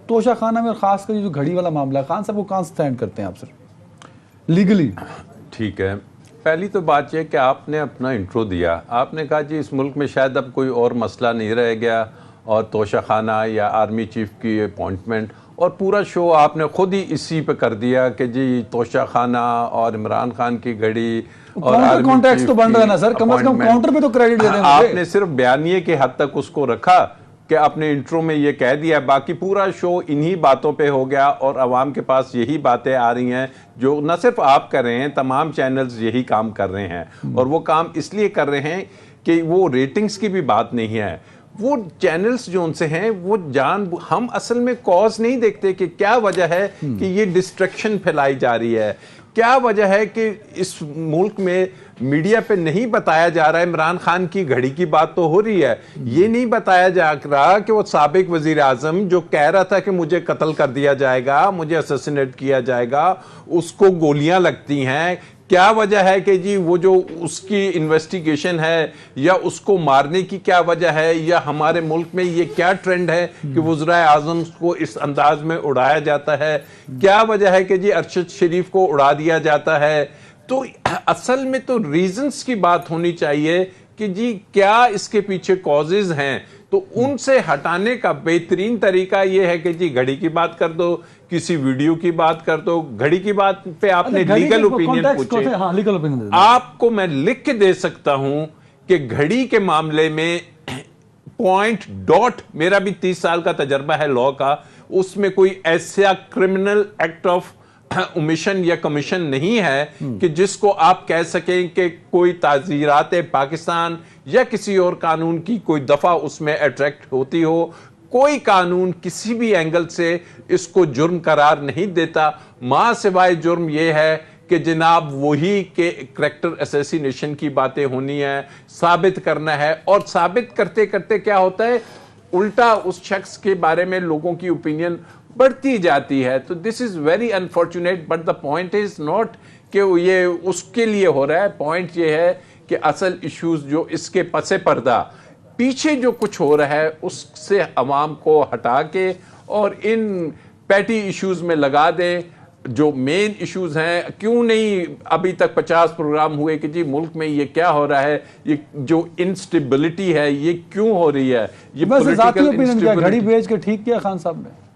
तोशा खाना में, और खासकर जो घड़ी वाला मामला है, खान साहब को कहाँ स्टैंड करते हैं आप सर लीगली? ठीक है, पहली तो बात यह कि आपने अपना इंट्रो दिया, आपने कहा जी इस मुल्क में शायद अब कोई और मसला नहीं रह गया और तोशा खाना या आर्मी चीफ की अपॉइंटमेंट, और पूरा शो आपने खुद ही इसी पे कर दिया कि जी तोशा खाना और इमरान खान की घड़ी और कॉन्टेक्स्ट तो बन रहा है ना सर, कम से कम काउंटर पे तो क्रेडिट दे दें। आपने सिर्फ बयानिए के हद तक उसको रखा कि अपने इंट्रो में ये कह दिया, बाकी पूरा शो इन्हीं बातों पे हो गया और अवाम के पास यही बातें आ रही हैं जो न सिर्फ आप कर रहे हैं, तमाम चैनल्स यही काम कर रहे हैं। और वो काम इसलिए कर रहे हैं कि वो रेटिंग्स की भी बात नहीं है, वो चैनल्स जो उनसे हैं वो हम असल में कॉज नहीं देखते कि क्या वजह है कि ये डिस्ट्रैक्शन फैलाई जा रही है, क्या वजह है कि इस मुल्क में मीडिया पे नहीं बताया जा रहा है। इमरान खान की घड़ी की बात तो हो रही है, ये नहीं बताया जा रहा कि वो साबिक वजीर आजम जो कह रहा था कि मुझे कत्ल कर दिया जाएगा, मुझे असैसिनेट किया जाएगा, उसको गोलियां लगती हैं। क्या वजह है कि जी वो जो उसकी इन्वेस्टिगेशन है या उसको मारने की क्या वजह है, या हमारे मुल्क में ये क्या ट्रेंड है कि वज़ीर आज़म को इस अंदाज में उड़ाया जाता है, क्या वजह है कि जी अरशद शरीफ को उड़ा दिया जाता है। तो असल में तो रीजंस की बात होनी चाहिए कि जी क्या इसके पीछे कॉजेज हैं, तो उनसे हटाने का बेहतरीन तरीका यह है कि जी घड़ी की बात कर दो, किसी वीडियो की बात कर दो। घड़ी की बात पे आपने लीगल ओपिनियन पूछे, हाँ, लीगल ओपिनियन आपको मैं लिख के दे सकता हूं कि घड़ी के मामले में पॉइंट डॉट, मेरा भी 30 साल का तजर्बा है लॉ का, उसमें कोई ऐसा क्रिमिनल एक्ट ऑफ ओमिशन या कमीशन नहीं है कि जिसको आप कह सकें कि कोई ताज़ीरात पाकिस्तान या किसी और कानून की कोई दफा उसमें अट्रैक्ट होती हो। कोई कानून किसी भी एंगल से इसको जुर्म करार नहीं देता, मां सिवाय जुर्म यह है कि जनाब वही के करैक्टर असैसिनेशन की बातें होनी है, साबित करना है, और साबित करते करते क्या होता है, उल्टा उस शख्स के बारे में लोगों की ओपिनियन बढ़ती जाती है। तो this is very unfortunate, but the point is not कि ये उसके लिए हो रहा है, पॉइंट ये है कि असल इश्यूज जो इसके पसे पर्दा पीछे जो कुछ हो रहा है उससे अवाम को हटा के और इन पैटी इश्यूज में लगा दें जो मेन इश्यूज हैं। क्यों नहीं अभी तक 50 प्रोग्राम हुए कि जी मुल्क में ये क्या हो रहा है, ये जो इंस्टेबिलिटी है ये क्यों हो रही है, ये पॉलिटिकल इंस्टेबिलिटी। घड़ी बेच के ठीक किया खान साहब ने।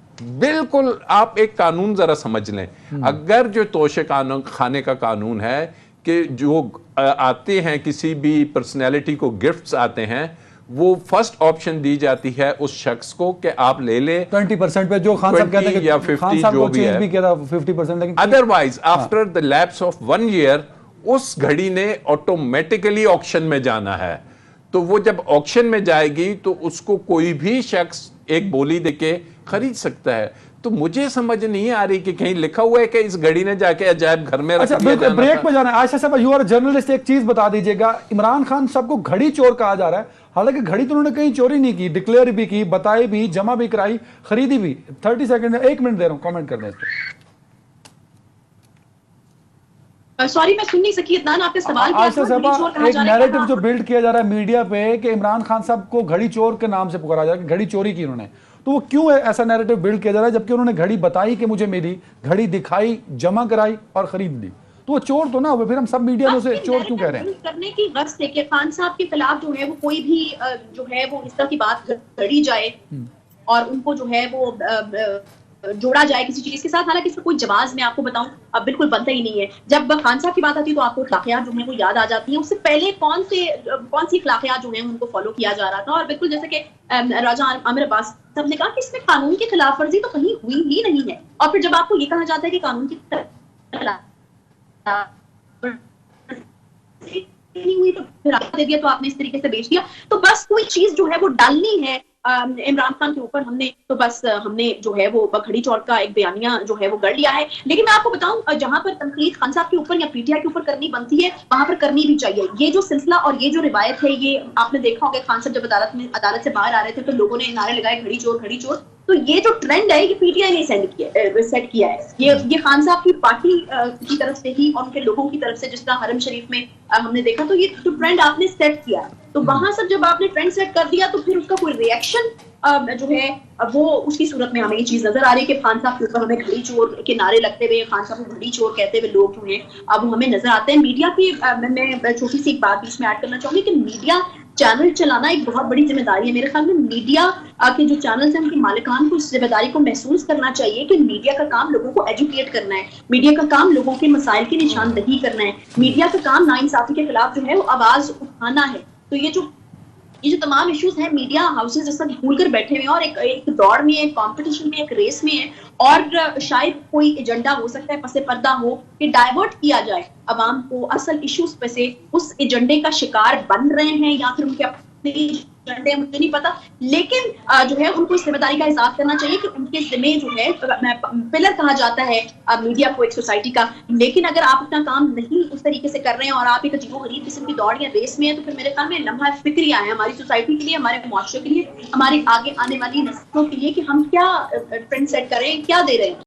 बिल्कुल, आप एक कानून जरा समझ लें, अगर जो तोशे खाने का कानून है कि जो आते हैं किसी भी पर्सनैलिटी को गिफ्ट्स आते हैं, वो फर्स्ट ऑप्शन दी जाती है उस शख्स को कि आप ले लें 20% पे, जो खान साहब कहते हैं या 50 जो भी है, 50%, लेकिन otherwise after the lapse of 1 year उस घड़ी ने ऑटोमेटिकली ऑक्शन में जाना है। तो वो जब ऑक्शन में जाएगी तो उसको कोई भी शख्स एक बोली देके खरीद सकता है। तो मुझे समझ नहीं आ रही कि कहीं लिखा हुआ है कि इस घड़ी ने जाके अजायब घर में रख दिया जाना। ब्रेक पे जाना है। आयशा साहब, यू आर जर्नलिस्ट, एक चीज बता दीजिएगा, इमरान खान साहब को घड़ी चोर कहा जा रहा है, हालांकि घड़ी तो उन्होंने कहीं चोरी नहीं की, डिक्लेयर भी की, बताई भी, जमा भी कराई, खरीदी भी। 30 सेकंड, 1 मिनट दे रहा हूं कमेंट करने इस पे। सॉरी मैं सुन नहीं सकी इतना, आपके सवाल क्या था? एक नैरेटिव जो बिल्ड किया जा रहा है मीडिया पे कि इमरान खान साहब को घड़ी चोर के नाम से पुकारा जा रहा है, घड़ी चोरी की उन्होंने, तो वो क्यों ऐसा नैरेटिव बिल्ड किया जा रहा है जबकि उन्होंने घड़ी बताई कि मुझे मिली, घड़ी दिखाई, जमा कराई और खरीद ली, तो वो चोर तो ना हुए। फिर हम सब मीडिया में उसे चोर क्यों कह रहे हैं? करने की गर्ज से कि खान साहब के खिलाफ जो है वो कोई भी जो है वो इस तरह की बात घड़ी जाए और उनको जो है वो जोड़ा जाए किसी चीज के साथ, हालांकि इसका कोई जवाब मैं आपको बताऊं अब बिल्कुल बनता ही नहीं है। जब खान साहब की बात आती है तो आपको अखलाकियात जो है वो याद आ जाती है, उससे पहले कौन सी अखलाकियात जो है उनको फॉलो किया जा रहा था। और बिल्कुल जैसे कि राजा आमिर अब्बास साहब ने कहा कि इसमें कानून की खिलाफ वर्जी तो कहीं हुई ही नहीं है, और फिर जब आपको ये कहा जाता है कि कानून की नहीं हुई तो फिर आपको दे दिया, तो आपने इस तरीके से बेच दिया। तो बस कोई चीज जो है वो डालनी है इमरान खान के ऊपर हमने, तो बस हमने जो है वो घड़ी चोर का एक बयानिया जो है वो कर लिया है। लेकिन मैं आपको बताऊं, जहां पर तनकीद खान साहब के ऊपर या पीटीआई के ऊपर करनी बनती है वहां पर करनी भी चाहिए। ये जो सिलसिला और ये जो रिवायत है, ये आपने देखा होगा, खान साहब जब अदालत से बाहर आ रहे थे तो लोगों ने नारे लगाए घड़ी चोर घड़ी चोर, तो ये जो ट्रेंड है ये पीटीआई ने सेट किया है, ये खान साहब की पार्टी की तरफ से ही और उनके लोगों की तरफ से, जिस तरह हरम शरीफ में हमने देखा, तो ये जो ट्रेंड आपने सेट किया, तो वहां सब जब आपने ट्रेंड सेट कर दिया तो फिर उसका कोई रिएक्शन जो है वो उसकी सूरत में हमें ये चीज नजर आ रही है कि खान साहब के ऊपर हमें घड़ी चोर के नारे लगते हुए, खान साहब को घड़ी चोर कहते हुए लोग जो हैं अब हमें नजर आते हैं। मीडिया की मैं छोटी सी एक बात बीच में ऐड करना चाहूंगी कि मीडिया चैनल चलाना एक बहुत बड़ी जिम्मेदारी है। मेरे ख्याल में मीडिया के जो चैनल्स हैं उनके मालिकान को इस जिम्मेदारी को महसूस करना चाहिए कि मीडिया का काम लोगों को एजुकेट करना है, मीडिया का काम लोगों के मसाइल की निशानदही करना है, मीडिया का काम नाइंसाफी के खिलाफ जो है वो आवाज उठाना है। तो ये जो तमाम इश्यूज हैं, मीडिया हाउसेज इस वक्त भूल कर बैठे हुए हैं और एक दौड़ में, एक कंपटीशन में, एक रेस में है, और शायद कोई एजेंडा हो सकता है, पसे पर्दा हो कि डाइवर्ट किया जाए अवाम को असल इश्यूज पे से। उस एजेंडे का शिकार बन रहे हैं या फिर उनके अपने एजेंडे, मुझे नहीं पता, लेकिन जो है उनको इस जिम्मेदारी का एहसास करना चाहिए कि उनके जिम्मे जो है, पिलर कहा जाता है मीडिया को एक सोसाइटी का, लेकिन अगर आप अपना काम नहीं उस तरीके से कर रहे हैं और आप एक अजीबोगरीब किस्म की दौड़ या रेस में है, तो फिर मेरे ख्याल में लम्हा फिक्रिया है हमारी सोसाइटी के लिए, हमारे मुआशरे के लिए, हमारी आगे आने वाली नस्लों के लिए कि हम क्या ट्रेंड सेट करें, क्या दे रहे हैं।